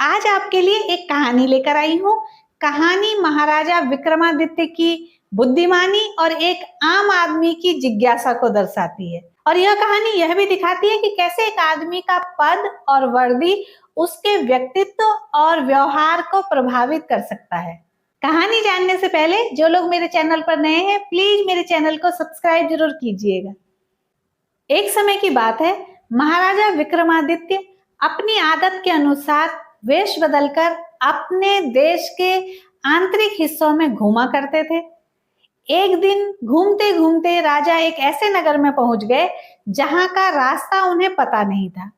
आज आपके लिए एक कहानी लेकर आई हूँ। कहानी महाराजा विक्रमादित्य की बुद्धिमानी और एक आम आदमी की जिज्ञासा को दर्शाती है। और यह कहानी यह भी दिखाती है कि कैसे एक आदमी का पद और वर्दी उसके व्यक्तित्व और व्यवहार को प्रभावित कर सकता है। कहानी जानने से पहले जो लोग मेरे चैनल पर नए हैं, प्लीज मेरे चैनल को सब्सक्राइब जरूर कीजिएगा। एक समय की बात है, महाराजा विक्रमादित्य अपनी आदत के अनुसार वेश बदलकर अपने देश के आंतरिक हिस्सों में घूमा करते थे। एक दिन घूमते घूमते राजा एक ऐसे नगर में पहुंच गए जहां का रास्ता उन्हें पता नहीं था।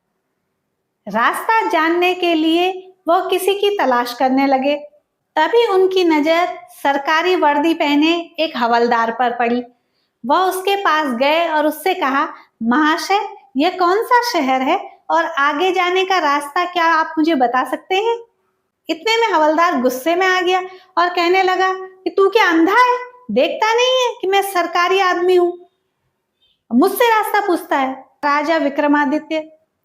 रास्ता जानने के लिए वह किसी की तलाश करने लगे। तभी उनकी नजर सरकारी वर्दी पहने एक हवलदार पर पड़ी। वह उसके पास गए और उससे कहा, महाशय, यह कौन सा शहर है और आगे जाने का रास्ता क्या आप मुझे बता सकते हैं? इतने में हवलदार गुस्से में आ गया और कहने लगा कि तू क्या अंधा है? देखता नहीं है कि मैं सरकारी आदमी हूं? मुझसे रास्ता पूछता है। राजा विक्रमादित्य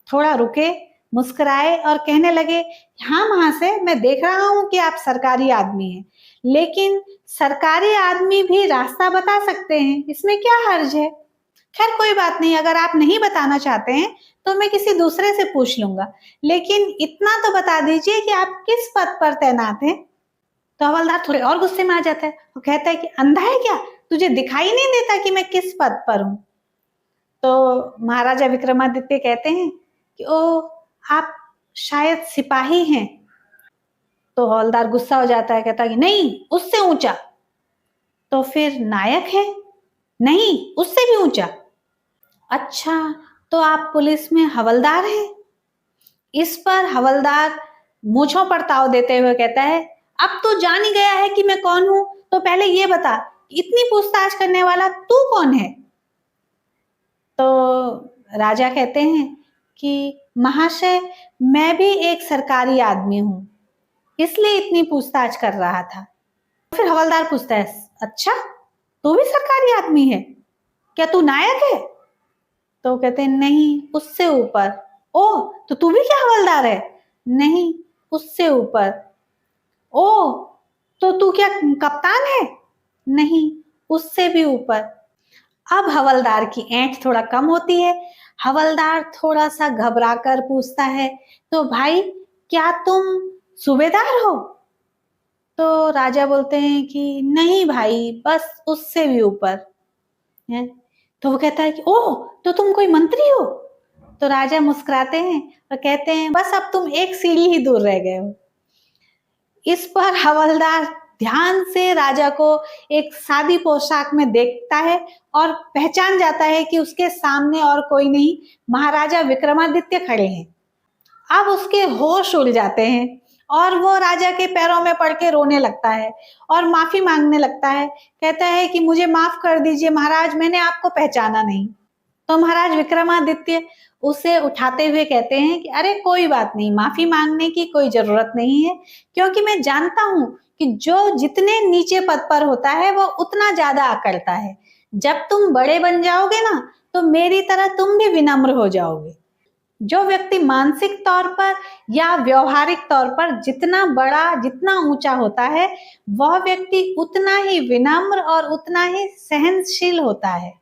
थोड़ा रुके, मुस्कुराए और कहने लगे, हाँ महाशय, मैं देख रहा हूं कि आप सरकारी आदमी हैं, लेकिन सरकारी आदमी भी रास्ता बता सकते हैं, इसमें क्या हर्ज है? खैर कोई बात नहीं, अगर आप नहीं बताना चाहते हैं तो मैं किसी दूसरे से पूछ लूंगा, लेकिन इतना तो बता दीजिए कि आप किस पद पर तैनात हैं। तो हवलदार थोड़े और गुस्से में आ जाता है और कहता है कि अंधा है क्या? तुझे दिखाई नहीं देता कि मैं किस पद पर हूं? तो महाराजा विक्रमादित्य कहते हैं कि ओ, आप शायद सिपाही हैं। तो हवलदार गुस्सा हो जाता है, कहता है कि नहीं, उससे ऊंचा। तो फिर नायक है? नहीं, उससे भी ऊंचा। अच्छा, तो आप पुलिस में हवलदार हैं? इस पर हवलदार मूंछों पर ताव देते हुए कहता है, अब तो जान ही गया है कि मैं कौन हूं, तो पहले ये बता, इतनी पूछताछ करने वाला तू कौन है? तो राजा कहते हैं कि महाशय, मैं भी एक सरकारी आदमी हूं, इसलिए इतनी पूछताछ कर रहा था। फिर हवलदार पूछता है, अच्छा, तू भी सरकारी आदमी है? क्या तू नायक है? तो कहते हैं, नहीं, उससे ऊपर। ओह, तो तू भी क्या हवलदार है? नहीं, उससे ऊपर। ओह, तो तू क्या कप्तान है? नहीं, उससे भी ऊपर। अब हवलदार की ऐंठ थोड़ा कम होती है। हवलदार थोड़ा सा घबराकर पूछता है, तो भाई, क्या तुम सूबेदार हो? तो राजा बोलते हैं कि नहीं भाई, बस उससे भी ऊपर है। तो वो कहता है कि ओह, तो तुम कोई मंत्री हो? तो राजा मुस्कुराते हैं और कहते हैं, बस अब तुम एक सीढ़ी ही दूर रह गए हो। इस पर हवलदार ध्यान से राजा को एक सादी पोशाक में देखता है और पहचान जाता है कि उसके सामने और कोई नहीं, महाराजा विक्रमादित्य खड़े हैं। अब उसके होश उड़ जाते हैं और वो राजा के पैरों में पड़ के रोने लगता है और माफी मांगने लगता है। कहता है कि मुझे माफ कर दीजिए महाराज, मैंने आपको पहचाना नहीं। तो महाराज विक्रमादित्य उसे उठाते हुए कहते हैं कि अरे कोई बात नहीं, माफी मांगने की कोई जरूरत नहीं है, क्योंकि मैं जानता हूं कि जो जितने नीचे पद पर होता है वो उतना ज्यादा अकड़ता है। जब तुम बड़े बन जाओगे ना, तो मेरी तरह तुम भी विनम्र हो जाओगे। जो व्यक्ति मानसिक तौर पर या व्यवहारिक तौर पर जितना बड़ा, जितना ऊंचा होता है, वह व्यक्ति उतना ही विनम्र और उतना ही सहनशील होता है।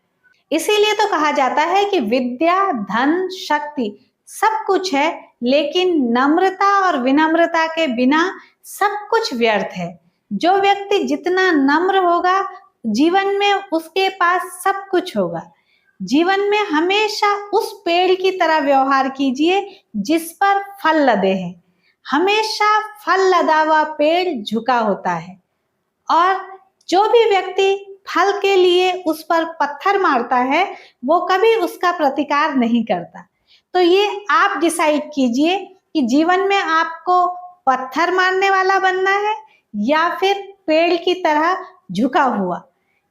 इसीलिए तो कहा जाता है कि विद्या, धन, शक्ति सब कुछ है, लेकिन नम्रता और विनम्रता के बिना सब कुछ व्यर्थ है। जो व्यक्ति जितना नम्र होगा, जीवन में उसके पास सब कुछ होगा। जीवन में हमेशा उस पेड़ की तरह व्यवहार कीजिए जिस पर फल लदे हैं। हमेशा फल लदा हुआ पेड़ झुका होता है, और जो भी व्यक्ति फल के लिए उस पर पत्थर मारता है, वो कभी उसका प्रतिकार नहीं करता। तो ये आप डिसाइड कीजिए कि जीवन में आपको पत्थर मारने वाला बनना है या फिर पेड़ की तरह झुका हुआ।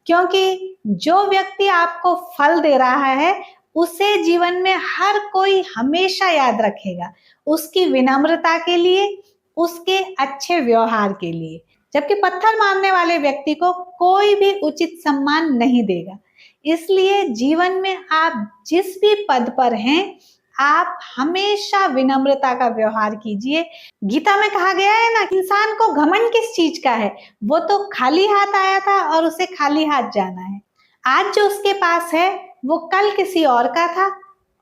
क्योंकि जो व्यक्ति आपको फल दे रहा है, उसे जीवन में हर कोई हमेशा याद रखेगा, उसकी विनम्रता के लिए, उसके अच्छे व्यवहार के लिए। जबकि पत्थर मारने वाले व्यक्ति को कोई भी उचित सम्मान नहीं देगा। इसलिए जीवन में आप जिस भी पद पर हैं, आप हमेशा विनम्रता का व्यवहार कीजिए। गीता में कहा गया है ना, इंसान को घमंड किस चीज का है, वो तो खाली हाथ आया था और उसे खाली हाथ जाना है। आज जो उसके पास है वो कल किसी और का था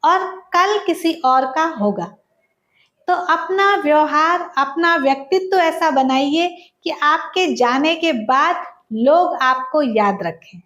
और कल किसी और का होगा। तो अपना व्यवहार, अपना व्यक्तित्व ऐसा बनाइए कि आपके जाने के बाद लोग आपको याद रखें।